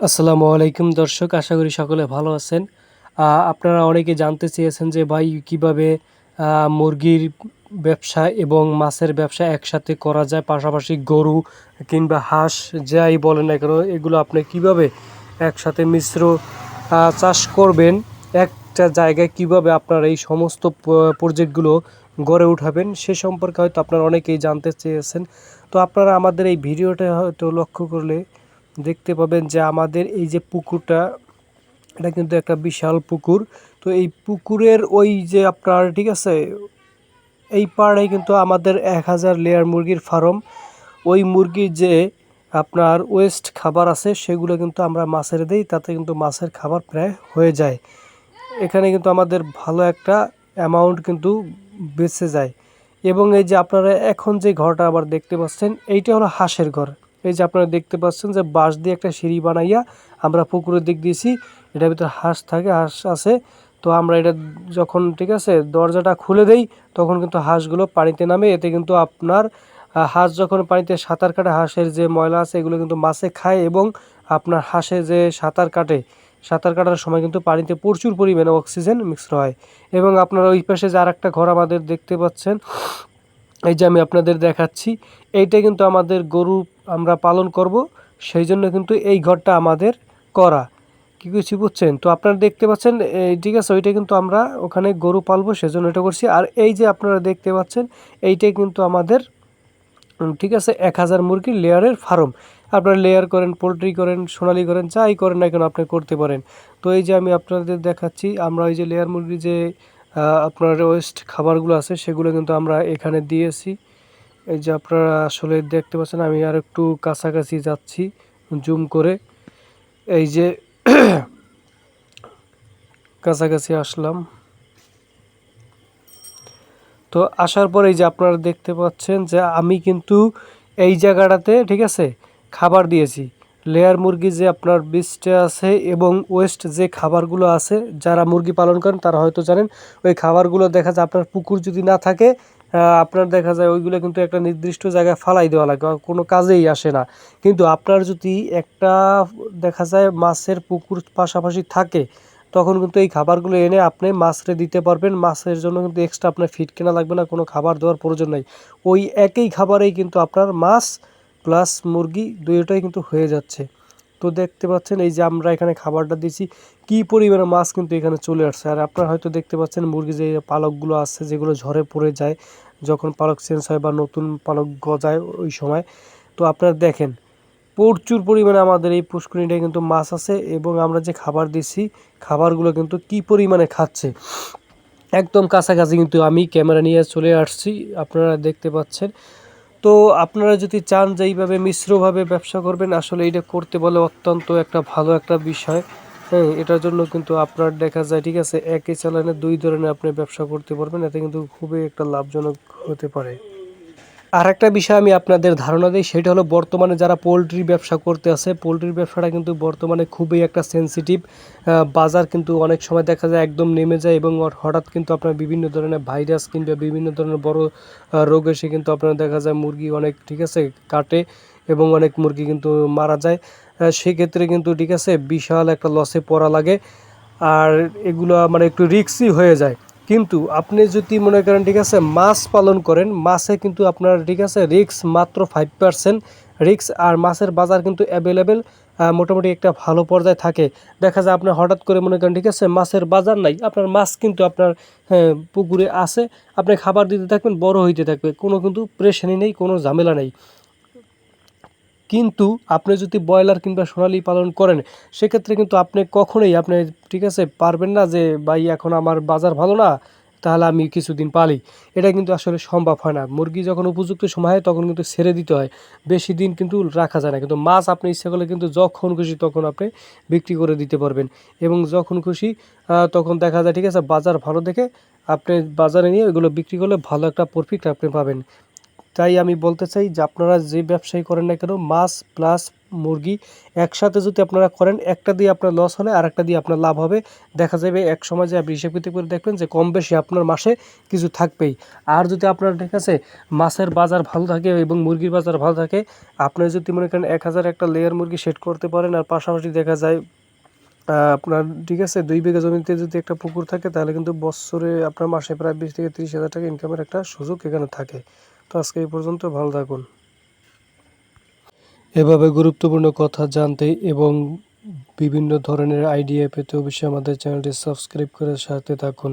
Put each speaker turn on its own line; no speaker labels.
আসসালামু আলাইকুম দর্শক, আশা করি সকলে ভালো আছেন। আপনারা অনেকে জানতে চেয়েছেন যে ভাই কিভাবে মুরগির ব্যবসা এবং মাছের ব্যবসা একসাথে করা যায়, পাশাপাশি গরু কিংবা হাঁস যাই বলেন না কেন এগুলো আপনি কিভাবে একসাথে মিশ্র চাষ করবেন, একটা জায়গায় কিভাবে আপনারা এই সমস্ত প্রজেক্টগুলো গড়ে উঠাবেন সে সম্পর্কে হয়তো আপনারা অনেকেই জানতে চেয়েছেন। তো আপনারা আমাদের এই ভিডিওটা হয়তো লক্ষ্য করলে দেখতে পাবেন যে আমাদের এই যে পুকুরটা, এটা কিন্তু একটা বিশাল পুকুর। তো এই পুকুরের ওই যে আপনার ঠিক আছে, এই পাড়ে কিন্তু আমাদের 1000 লেয়ার মুরগির ফার্ম। ওই মুরগির যে আপনার ওয়েস্ট খাবার আছে সেগুলো কিন্তু আমরা মাছের দিই, তাতে কিন্তু মাছের খাবার প্রায় হয়ে যায়। এখানে কিন্তু আমাদের ভালো একটা অ্যামাউন্ট কিন্তু বেঁচে যায়। এবং এই যে আপনারা এখন যে ঘরটা আবার দেখতে পাচ্ছেন, এইটা হলো হাঁসের ঘর। এই যে আপনারা দেখতে পাচ্ছেন যে বাঁশ দিয়ে একটা সিঁড়ি বানাইয়া আমরা পুকুরের দিক দিয়েছি, এটার ভিতরে হাঁস থাকে, হাঁস আছে। তো আমরা এটা যখন ঠিক আছে দরজাটা খুলে দেই, তখন কিন্তু হাঁসগুলো পানিতে নামে। এতে কিন্তু আপনার হাঁস যখন পানিতে সাঁতার কাটে, হাঁসের যে ময়লা আছে এগুলো কিন্তু মাছে খায়, এবং আপনার হাঁসে যে সাঁতার কাটে, সাঁতার কাটার সময় কিন্তু পানিতে প্রচুর পরিমাণে অক্সিজেন মিক্সড হয়। এবং আপনারা ওই পাশে যে আরেকটা ঘর আমাদের দেখতে পাচ্ছেন, এই যে আমি আপনাদের দেখাচ্ছি, এইটা কিন্তু আমাদের গরু আমরা পালন করব, সেই জন্য কিন্তু এই ঘরটা আমাদের করা। কি কিছু বুঝছেন? তো আপনারা দেখতে পাচ্ছেন এই ঠিক আছে, ওইটা কিন্তু আমরা ওখানে গরু পালবো সেজন্য এটা করছি। আর এই যে আপনারা দেখতে পাচ্ছেন, এইটাই কিন্তু আমাদের ঠিক আছে 1000 মুরগির লেয়ারের ফার্ম। আপনারা লেয়ার করেন, পোলট্রি করেন, সোনালি করেন, যাই করেন না কেন আপনি করতে পারেন। তো এই যে আমি আপনাদের দেখাচ্ছি, আমরা ওই যে লেয়ার মুরগি যে আপনার ওয়েস্ট খাবারগুলো আছে সেগুলো কিন্তু আমরা এখানে দিয়েছি। এই যে আপনারা আসলে দেখতে পাচ্ছেন, আমি আর একটু কাছাকাছি যাচ্ছি জুম করে। এই যে কাছাকাছি আসলাম। তো আসার পরে এই যে আপনারা দেখতে পাচ্ছেন যে আমি কিন্তু এই জায়গাটাতে ঠিক আছে খাবার দিয়েছি। লেয়ার মুরগি যে আপনার বীজটা আছে এবং ওয়েস্ট যে খাবারগুলো আছে, যারা মুরগি পালন করেন তারা হয়তো জানেন, ওই খাবারগুলো দেখা যায় আপনার পুকুর যদি না থাকে, আপনার দেখা যায় ওইগুলো কিন্তু একটা নির্দিষ্ট জায়গায় ফালাই দেওয়া লাগে, কোনো কাজেই আসে না। কিন্তু আপনার যদি একটা দেখা যায় মাছের পুকুর পাশাপাশি থাকে, তখন কিন্তু এই খাবারগুলো এনে আপনি মাছরে দিতে পারবেন। মাছের জন্য কিন্তু এক্সট্রা আপনার ফিড কেনা লাগবে না, কোনো খাবার দেওয়ার প্রয়োজন নাই। ওই একই খাবারেই কিন্তু আপনার মাছ প্লাস মুরগি দুইটাই কিন্তু হয়ে যাচ্ছে। তো দেখতে পাচ্ছেন এই যে আমরা এখানে খাবারটা দিচ্ছি, কি পরিমাণে মাছ কিন্তু এখানে চলে আসছে। আর আপনারা হয়তো দেখতে পাচ্ছেন মুরগি যে পালকগুলো আছে যেগুলো ঝরে পড়ে যায় যখন পালক চেঞ্জ হয় বা নতুন পালক গজায় ওই সময়। তো আপনারা দেখেন প্রচুর পরিমাণে আমাদের এই পুষ্করিণীটায় কিন্তু মাছ আছে, এবং আমরা যে খাবার দিচ্ছি খাবারগুলো কিন্তু কি পরিমাণে খাচ্ছে। একদম কাছাকাছি কিন্তু আমি ক্যামেরা নিয়ে চলে আসছি, আপনারা দেখতে পাচ্ছেন। তো আপনারা যদি চান যে এইভাবে মিশ্রভাবে ব্যবসা করবেন, আসলে এটা করতে বলে অত্যন্ত একটা ভালো একটা বিষয়। হ্যাঁ, এটার জন্য কিন্তু আপনার দেখা যায় ঠিক আছে একই চ্যানেলে দুই ধরনের আপনি ব্যবসা করতে পারবেন, এতে কিন্তু খুবই একটা লাভজনক হতে পারে। আর একটা বিষয় আমি আপনাদের ধারণা দিই, সেটা হলো বর্তমানে যারা পোলট্রি ব্যবসা করতে আছে, পোলট্রির ব্যবসাটা কিন্তু বর্তমানে খুবই একটা সেনসিটিভ। বাজার কিন্তু অনেক সময় দেখা যায় একদম নেমে যায়, এবং হঠাৎ কিন্তু আপনার বিভিন্ন ধরনের ভাইরাস কিংবা বিভিন্ন ধরনের বড় রোগ এসে কিন্তু আপনার দেখা যায় মুরগি অনেক ঠিক আছে কাটে, এবং অনেক মুরগি কিন্তু মারা যায়। সেক্ষেত্রে কিন্তু ঠিক আছে বিশাল একটা লসে পড়া লাগে। আর এগুলো মানে একটু রিস্কই হয়ে যায়। কিন্তু আপনি যদি মনে করেন ঠিক আছে মাছ পালন করেন, মাছে কিন্তু আপনার ঠিক আছে রিস্ক মাত্র 5% রিস্ক। আর মাছের বাজার কিন্তু অ্যাভেলেবেল মোটামুটি একটা ভালো পর্যায়ে থাকে। দেখা যায় আপনার হঠাৎ করে মনে করেন ঠিক আছে মাছের বাজার নাই, আপনার মাছ কিন্তু আপনার পুকুরে আছে, আপনি খাবার দিতে থাকবেন, বড় হইতে থাকবে, কোনো কিন্তু প্রেশানি নেই, কোনো ঝামেলা নেই। কিন্তু আপনি যদি ব্রয়লার কিংবা সোনালি পালন করেন, সেক্ষেত্রে কিন্তু আপনি কখনোই আপনি ঠিক আছে পারবেন না যে ভাই এখন আমার বাজার ভালো না, তাহলে আমি কিছুদিন পালি। এটা কিন্তু আসলে সম্ভব হয় না। মুরগি যখন উপযুক্ত সময় হয় তখন কিন্তু ছেড়ে দিতে হয়, বেশি দিন কিন্তু রাখা যায় না। কিন্তু মাছ আপনি ইচ্ছা করলে কিন্তু যখন খুশি তখন আপনি বিক্রি করে দিতে পারবেন, এবং যখন খুশি তখন দেখা যায় ঠিক আছে বাজার ভালো দেখে আপনি বাজারে নিয়ে ওইগুলো বিক্রি করলে ভালো একটা প্রফিট আপনি পাবেন। তাই আমি বলতে চাই যে আপনারা যে ব্যবসায়ী করেন না কেন, মাছ প্লাস মুরগি একসাথে যদি আপনারা করেন, একটা দিয়ে আপনার লস হলে আরেকটা দিয়ে আপনার লাভ হবে। দেখা যাবে এক সময় যে আপনি হিসাব কিতাব করে দেখবেন যে কম বেশি আপনার মাসে কিছু থাকবেই। আর যদি আপনার ঠিক আছে মাছের বাজার ভালো থাকে এবং মুরগির বাজার ভালো থাকে, আপনি যদি মনে করেন 1000 একটা লেয়ার মুরগি সেট করতে পারেন, আর পাশাপাশি দেখা যায় আপনার ঠিক আছে 2 বিঘা জমিতে যদি একটা পুকুর থাকে, তাহলে কিন্তু বছরে আপনার মাসে প্রায় 20 থেকে 30 হাজার টাকা ইনকামের একটা সুযোগ এখানে থাকে। তো আজকে এই পর্যন্ত, ভালো থাকুন। এভাবে গুরুত্বপূর্ণ কথা জানতে এবং বিভিন্ন ধরনের আইডিয়া পেতে অবশ্যই আমাদের চ্যানেলটি সাবস্ক্রাইব করে সাথে থাকুন।